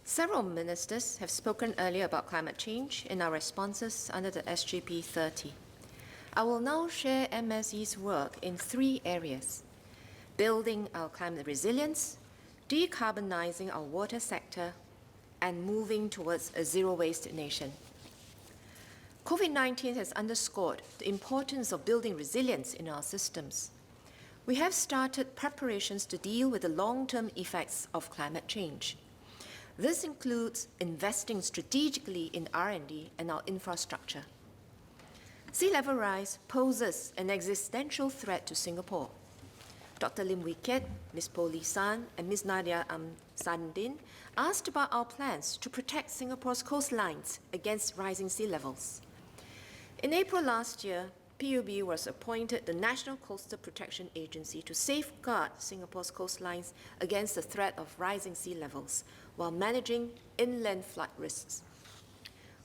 Several ministers have spoken earlier about climate change in our responses under the SGP 30. I will now share MSE's work in three areas: building our climate resilience, decarbonizing our water sector, and moving towards a zero-waste nation. COVID-19 has underscored the importance of building resilience in our systems. We have started preparations to deal with the long-term effects of climate change. This includes investing strategically in R&D and our infrastructure. Sea level rise poses an existential threat to Singapore. Dr. Lim Wee Kiat, Ms. Po Lee San, and Ms. Nadia Sandin asked about our plans to protect Singapore's coastlines against rising sea levels. In April last year, PUB was appointed the National Coastal Protection Agency to safeguard Singapore's coastlines against the threat of rising sea levels while managing inland flood risks.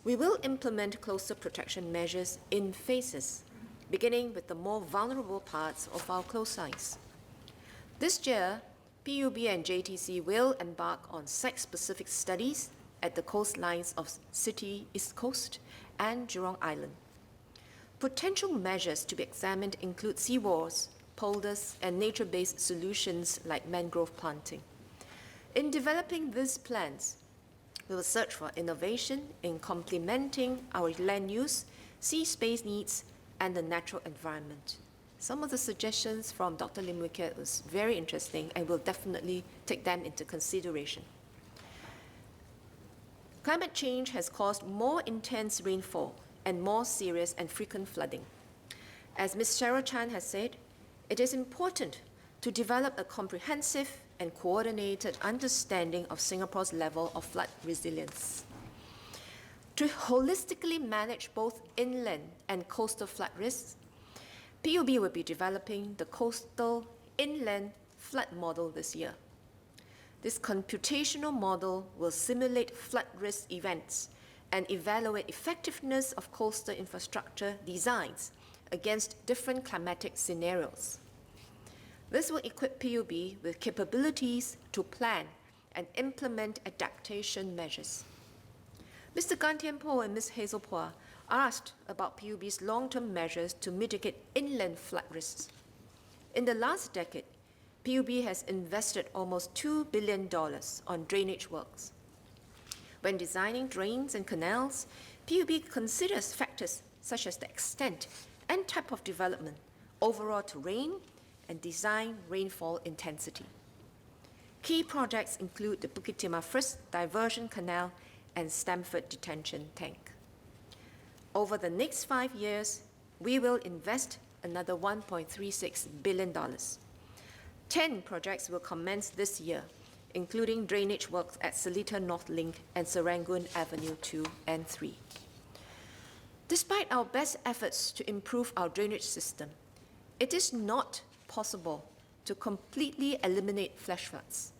We will implement coastal protection measures in phases, beginning with the more vulnerable parts of our coastlines. This year, PUB and JTC will embark on site-specific studies at the coastlines of City East Coast and Jurong Island. Potential measures to be examined include seawalls, polders, and nature-based solutions like mangrove planting. In developing these plans, we will search for innovation in complementing our land use, sea space needs, and the natural environment. Some of the suggestions from Dr. Lim Wee Kiat was very interesting, and we'll definitely take them into consideration. Climate change has caused more intense rainfall and more serious and frequent flooding. As Ms. Cheryl Chan has said, it is important to develop a comprehensive and coordinated understanding of Singapore's level of flood resilience. To holistically manage both inland and coastal flood risks, PUB will be developing the Coastal Inland Flood Model this year. This computational model will simulate flood risk events and evaluate effectiveness of coastal infrastructure designs against different climatic scenarios. This will equip PUB with capabilities to plan and implement adaptation measures. Mr. Gan Tian Po and Ms. Hazel Phua asked about PUB's long-term measures to mitigate inland flood risks. In the last decade, PUB has invested almost $2 billion on drainage works. When designing drains and canals, PUB considers factors such as the extent and type of development, overall terrain, and design rainfall intensity. Key projects include the Bukit Timah First Diversion Canal and Stamford Detention Tank. Over the next 5 years, we will invest another $1.36 billion. 10 projects will commence this year, including drainage works at Seletar North Link and Serangoon Avenue 2 and 3. Despite our best efforts to improve our drainage system, it is not possible to completely eliminate flash floods.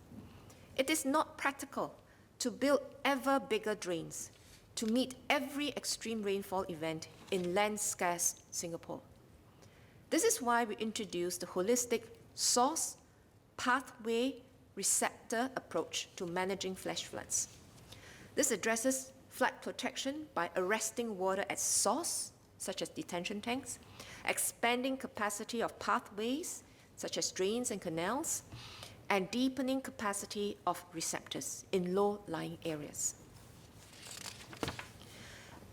It is not practical to build ever bigger drains to meet every extreme rainfall event in land-scarce Singapore. This is why we introduced the holistic source, pathway, receptor approach to managing flash floods. This addresses flood protection by arresting water at source, such as detention tanks, expanding capacity of pathways, such as drains and canals, and deepening capacity of receptors in low-lying areas.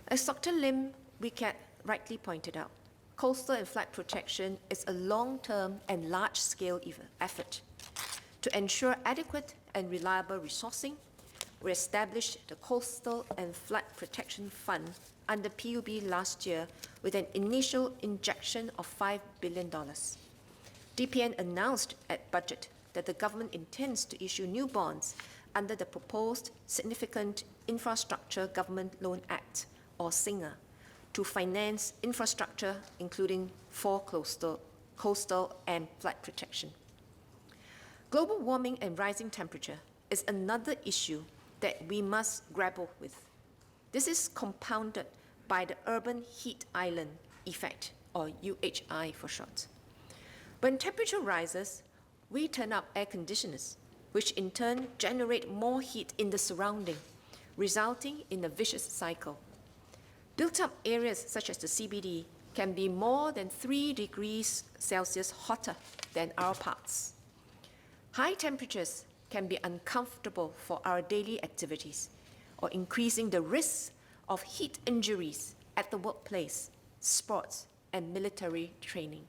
As Dr. Lim Wee Kiat rightly pointed out, coastal and flood protection is a long-term and large-scale effort. To ensure adequate and reliable resourcing, we established the Coastal and Flood Protection Fund under PUB last year with an initial injection of $5 billion. DPN announced at budget that the government intends to issue new bonds under the proposed Significant Infrastructure Government Loan Act, or SINGA, to finance infrastructure including for coastal and flood protection. Global warming and rising temperature is another issue that we must grapple with. This is compounded by the urban heat island effect, or UHI for short. When temperature rises, we turn up air conditioners, which in turn generate more heat in the surrounding, resulting in a vicious cycle. Built-up areas such as the CBD can be more than 3 degrees Celsius hotter than our parts. High temperatures can be uncomfortable for our daily activities or increasing the risk of heat injuries at the workplace, sports, and military training.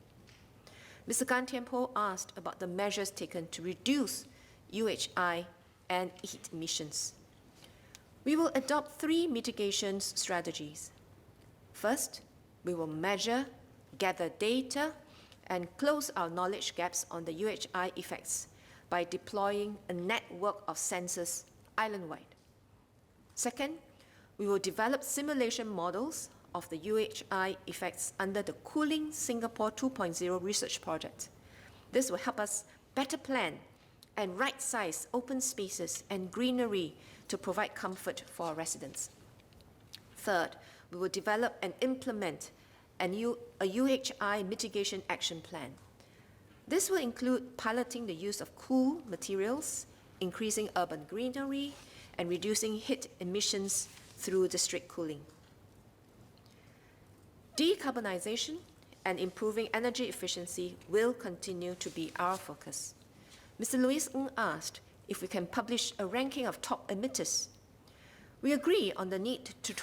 Mr. Gan Tianpo asked about the measures taken to reduce UHI and heat emissions. We will adopt 3 mitigation strategies. First, we will measure, gather data, and close our knowledge gaps on the UHI effects by deploying a network of sensors island-wide. Second, we will develop simulation models of the UHI effects under the Cooling Singapore 2.0 research project. This will help us better plan and right-size open spaces and greenery to provide comfort for our residents. Third, we will develop and implement a UHI mitigation action plan. This will include piloting the use of cool materials, increasing urban greenery, and reducing heat emissions through district cooling. Decarbonization and improving energy efficiency will continue to be our focus. Mr. Louis Ng asked if we can publish a ranking of top emitters. We agree on the need to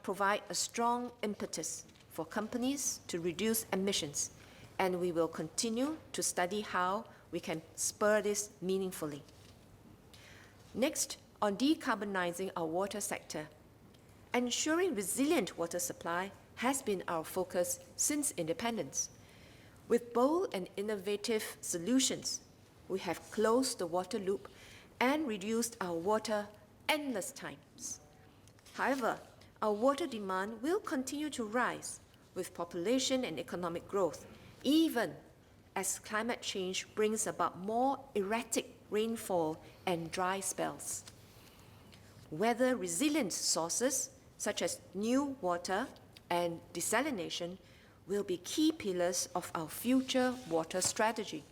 provide a strong impetus for companies to reduce emissions, and we will continue to study how we can spur this meaningfully. Next, on decarbonizing our water sector, ensuring resilient water supply has been our focus since independence. With bold and innovative solutions, we have closed the water loop and reduced our water endless times. However, our water demand will continue to rise with population and economic growth, even as climate change brings about more erratic rainfall and dry spells. Weather-resilient sources, such as new water and desalination, will be key pillars of our future water strategy.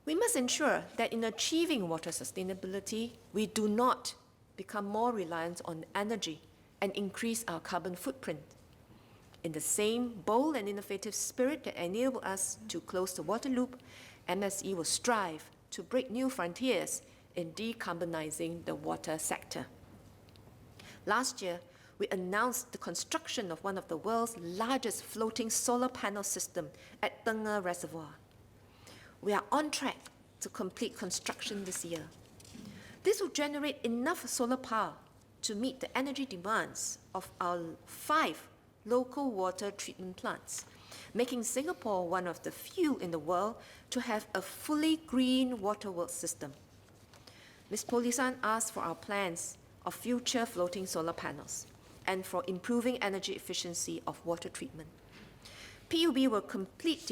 We must ensure that in achieving water sustainability, we do not become more reliant on energy and increase our carbon footprint. In the same bold and innovative spirit that enabled us to close the water loop, MSE will strive to break new frontiers in decarbonizing the water sector. Last year, we announced the construction of one of the world's largest floating solar panel system at Tengah Reservoir. We are on track to complete construction this year. This will generate enough solar power to meet the energy demands of our 5 local water treatment plants, making Singapore one of the few in the world to have a fully green waterworks system. Ms. Polisan asked for our plans of future floating solar panels and for improving energy efficiency of water treatment. PUB will complete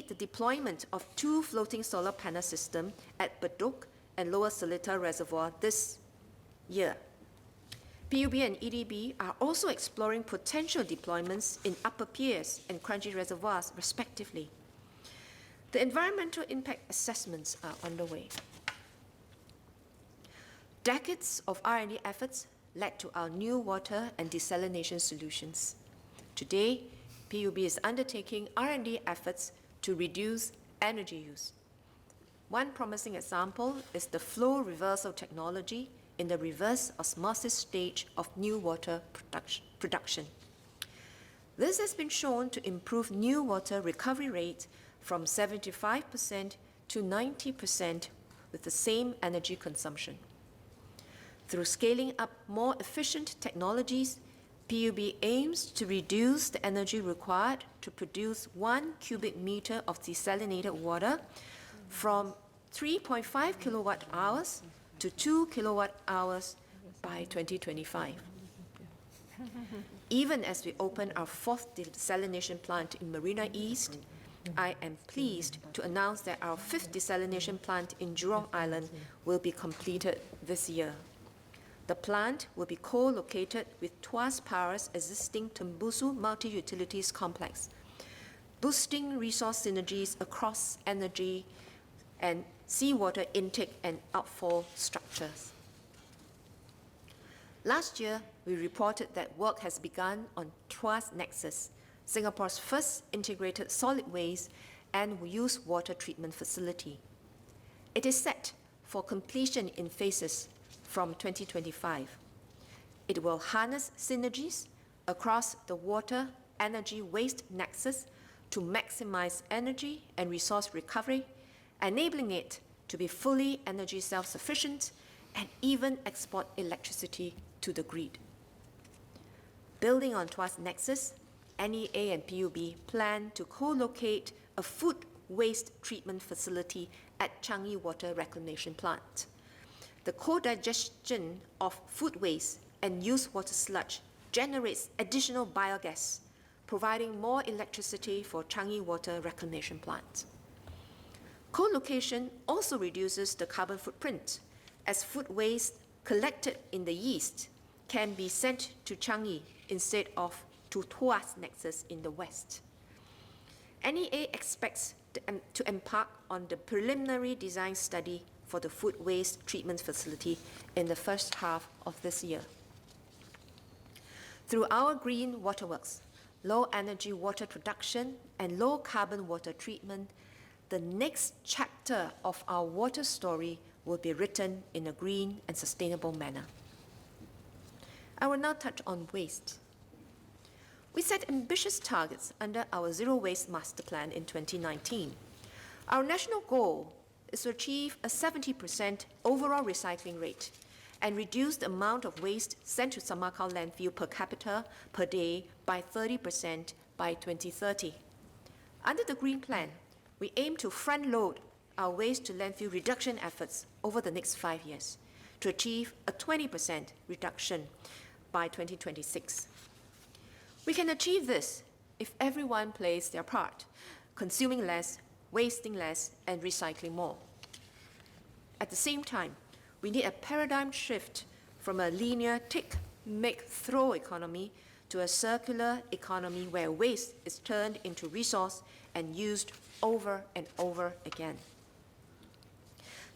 the deployment of 2 floating solar panel systems at Bedok and Lower Seletar Reservoir this year. PUB and EDB are also exploring potential deployments in Upper Pierce and Kranji Reservoirs, respectively. The environmental impact assessments are underway. Decades of R&D efforts led to our new water and desalination solutions. Today, PUB is undertaking R&D efforts to reduce energy use. One promising example is the flow reversal technology in the reverse osmosis stage of new water production. This has been shown to improve new water recovery rate from 75% to 90% with the same energy consumption. Through scaling up more efficient technologies, PUB aims to reduce the energy required to produce 1 cubic meter of desalinated water from 3.5 kilowatt hours to 2 kilowatt hours by 2025. Even as we open our 4th desalination plant in Marina East, I am pleased to announce that our 5th desalination plant in Jurong Island will be completed this year. The plant will be co-located with Tuas Power's existing Tembusu Multi-Utilities Complex, boosting resource synergies across energy and seawater intake and outfall structures. Last year, we reported that work has begun on Tuas Nexus, Singapore's first integrated solid waste and used water treatment facility. It is set for completion in phases from 2025. It will harness synergies across the water energy waste nexus to maximize energy and resource recovery, enabling it to be fully energy self-sufficient and even export electricity to the grid. Building on Tuas Nexus, NEA and PUB plan to co-locate a food waste treatment facility at Changi Water Reclamation Plant. The co-digestion of food waste and used water sludge generates additional biogas, providing more electricity for Changi Water Reclamation Plant. Co-location also reduces the carbon footprint, as food waste collected in the east can be sent to Changi instead of to Tuas Nexus in the west. NEA expects to embark on the preliminary design study for the food waste treatment facility in the first half of this year. Through our green waterworks, low energy water production, and low carbon water treatment, the next chapter of our water story will be written in a green and sustainable manner. I will now touch on waste. We set ambitious targets under our Zero Waste Master Plan in 2019. Our national goal is to achieve a 70% overall recycling rate and reduce the amount of waste sent to Samakau landfill per capita per day by 30% by 2030. Under the Green Plan, we aim to front-load our waste to landfill reduction efforts over the next 5 years to achieve a 20% reduction by 2026. We can achieve this if everyone plays their part, consuming less, wasting less, and recycling more. At the same time, we need a paradigm shift from a linear take, make, throw economy to a circular economy where waste is turned into resource and used over and over again.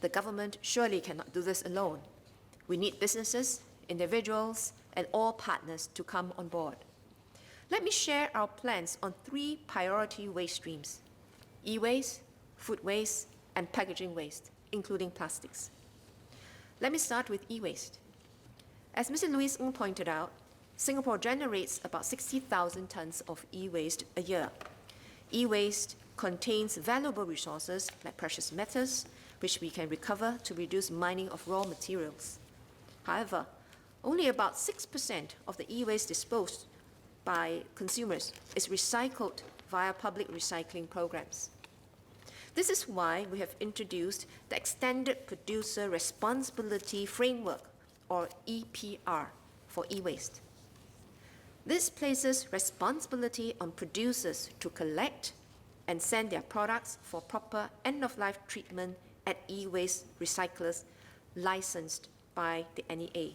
The government surely cannot do this alone. We need businesses, individuals, and all partners to come on board. Let me share our plans on 3 priority waste streams: e-waste, food waste, and packaging waste, including plastics. Let me start with e-waste. As Mr. Louis Ng pointed out, Singapore generates about 60,000 tons of e-waste a year. E-waste contains valuable resources like precious metals, which we can recover to reduce mining of raw materials. However, only about 6% of the e-waste disposed by consumers is recycled via public recycling programs. This is why we have introduced the Extended Producer Responsibility Framework, or EPR, for e-waste. This places responsibility on producers to collect and send their products for proper end-of-life treatment at e-waste recyclers licensed by the NEA.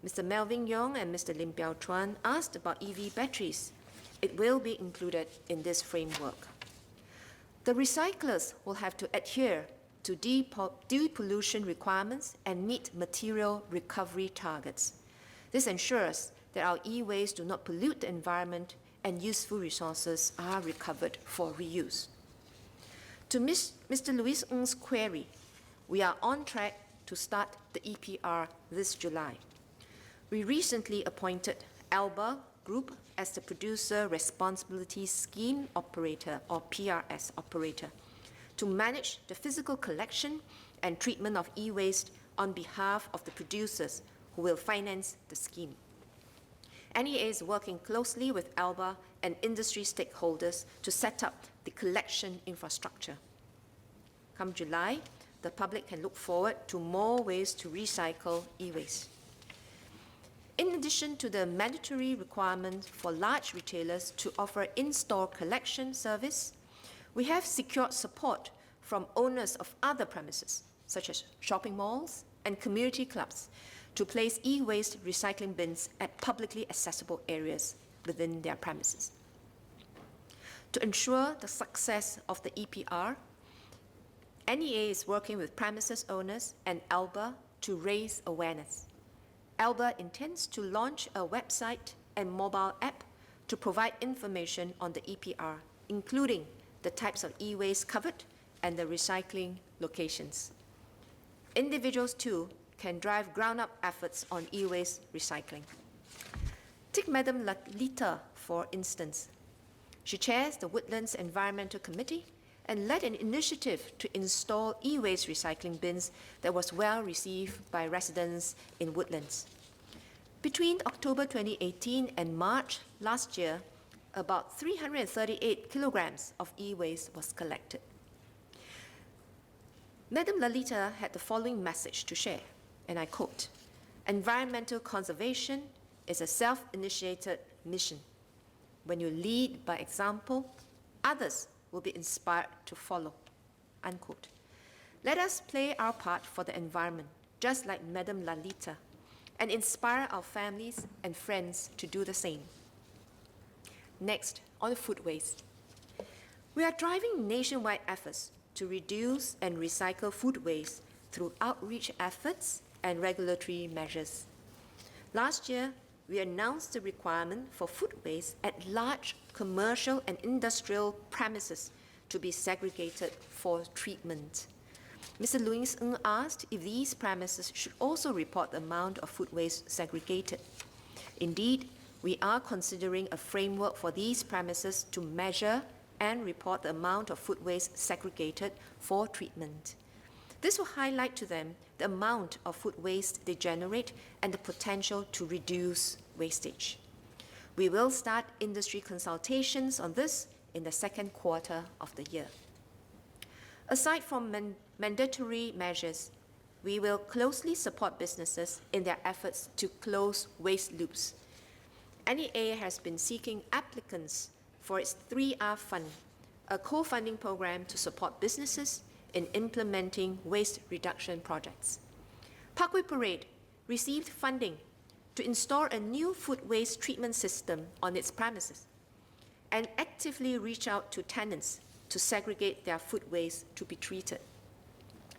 Mr. Melvin Yong and Mr. Lim Piao Chuan asked about EV batteries. It will be included in this framework. The recyclers will have to adhere to depollution requirements and meet material recovery targets. This ensures that our e-waste do not pollute the environment and useful resources are recovered for reuse. To Mr. Louis Ng's query, we are on track to start the EPR this July. We recently appointed ALBA Group as the Producer Responsibility Scheme Operator, or PRS operator, to manage the physical collection and treatment of e-waste on behalf of the producers who will finance the scheme. NEA is working closely with ALBA and industry stakeholders to set up the collection infrastructure. Come July, the public can look forward to more ways to recycle e-waste. In addition to the mandatory requirement for large retailers to offer in-store collection service, we have secured support from owners of other premises, such as shopping malls and community clubs, to place e-waste recycling bins at publicly accessible areas within their premises. To ensure the success of the EPR, NEA is working with premises owners and ALBA to raise awareness. ALBA intends to launch a website and mobile app to provide information on the EPR, including the types of e-waste covered and the recycling locations. Individuals, too, can drive ground-up efforts on e-waste recycling. Take Madam Lalita, for instance. She chairs the Woodlands Environmental Committee and led an initiative to install e-waste recycling bins that was well received by residents in Woodlands. Between October 2018 and March last year, about 338 kilograms of e-waste was collected. Madam Lalita had the following message to share, and I quote, "Environmental conservation is a self-initiated mission. When you lead by example, others will be inspired to follow," unquote. Let us play our part for the environment, just like Madam Lalita, and inspire our families and friends to do the same. Next, on food waste. We are driving nationwide efforts to reduce and recycle food waste through outreach efforts and regulatory measures. Last year, we announced the requirement for food waste at large commercial and industrial premises to be segregated for treatment. Mr. Louis Ng asked if these premises should also report the amount of food waste segregated. Indeed, we are considering a framework for these premises to measure and report the amount of food waste segregated for treatment. This will highlight to them the amount of food waste they generate and the potential to reduce wastage. We will start industry consultations on this in the second quarter of the year. Aside from mandatory measures, we will closely support businesses in their efforts to close waste loops. NEA has been seeking applicants for its 3R Fund, a co-funding program to support businesses in implementing waste reduction projects. Parkway Parade received funding to install a new food waste treatment system on its premises and actively reach out to tenants to segregate their food waste to be treated.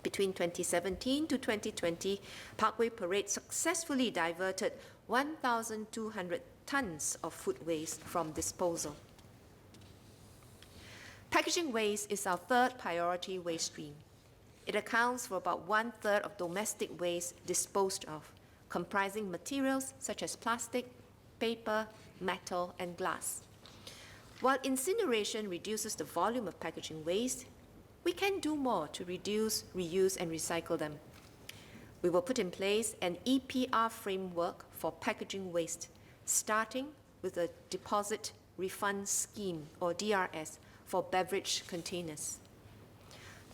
Between 2017 to 2020, Parkway Parade successfully diverted 1,200 tons of food waste from disposal. Packaging waste is our third priority waste stream. It accounts for about 1/3 of domestic waste disposed of, comprising materials such as plastic, paper, metal, and glass. While incineration reduces the volume of packaging waste, we can do more to reduce, reuse, and recycle them. We will put in place an EPR framework for packaging waste, starting with a deposit refund scheme, or DRS, for beverage containers.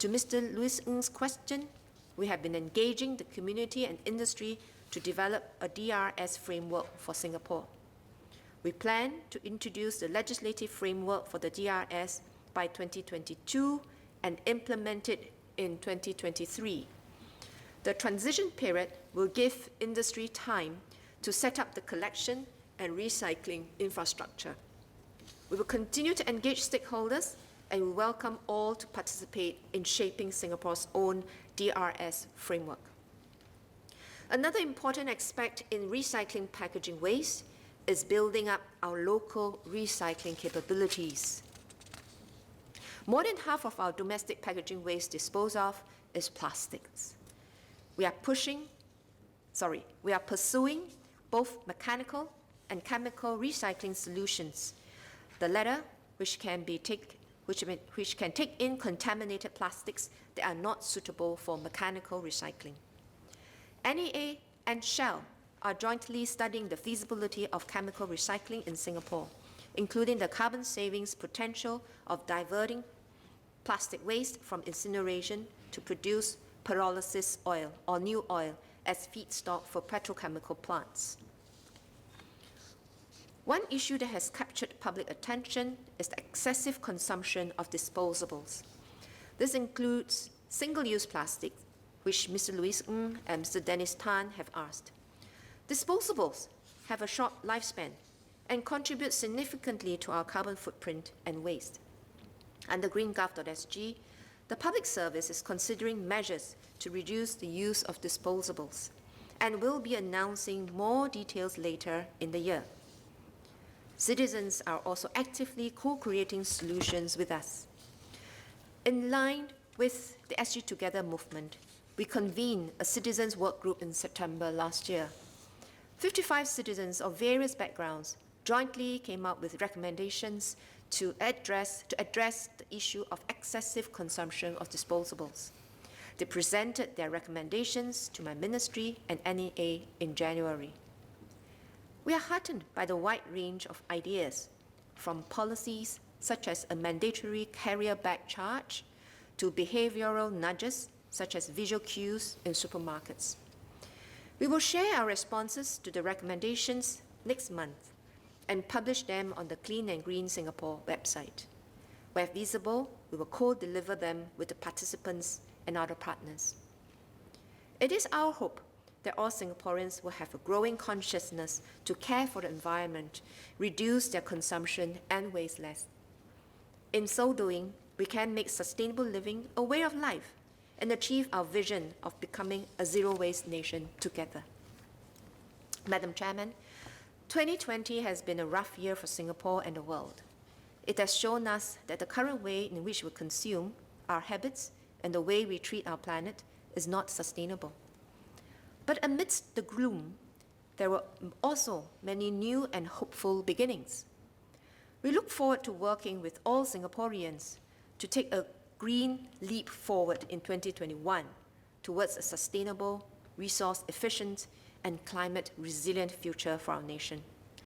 To Mr. Louis Ng's question, we have been engaging the community and industry to develop a DRS framework for Singapore. We plan to introduce the legislative framework for the DRS by 2022 and implement it in 2023. The transition period will give industry time to set up the collection and recycling infrastructure. We will continue to engage stakeholders and we welcome all to participate in shaping Singapore's own DRS framework. Another important aspect in recycling packaging waste is building up our local recycling capabilities. More than half of our domestic packaging waste disposed of is plastics. We are pursuing both mechanical and chemical recycling solutions. The latter, which can take in contaminated plastics that are not suitable for mechanical recycling. NEA and Shell are jointly studying the feasibility of chemical recycling in Singapore, including the carbon savings potential of diverting plastic waste from incineration to produce pyrolysis oil or new oil as feedstock for petrochemical plants. One issue that has captured public attention is the excessive consumption of disposables. This includes single-use plastic, which Mr. Louis Ng and Mr. Dennis Tan have asked. Disposables have a short lifespan and contribute significantly to our carbon footprint and waste. Under greengov.sg, the public service is considering measures to reduce the use of disposables and will be announcing more details later in the year. Citizens are also actively co-creating solutions with us. In line with the SG Together movement, we convened a citizens' work group in September last year. 55 citizens of various backgrounds jointly came up with recommendations to address the issue of excessive consumption of disposables. They presented their recommendations to my ministry and NEA in January. We are heartened by the wide range of ideas, from policies such as a mandatory carrier bag charge to behavioral nudges such as visual cues in supermarkets. We will share our responses to the recommendations next month and publish them on the Clean and Green Singapore website. Where feasible, we will co-deliver them with the participants and other partners. It is our hope that all Singaporeans will have a growing consciousness to care for the environment, reduce their consumption, and waste less. In so doing, we can make sustainable living a way of life and achieve our vision of becoming a zero-waste nation together. Madam Chairman, 2020 has been a rough year for Singapore and the world. It has shown us that the current way in which we consume, our habits, and the way we treat our planet is not sustainable. But amidst the gloom, there were also many new and hopeful beginnings. We look forward to working with all Singaporeans to take a green leap forward in 2021 towards a sustainable, resource-efficient, and climate-resilient future for our nation.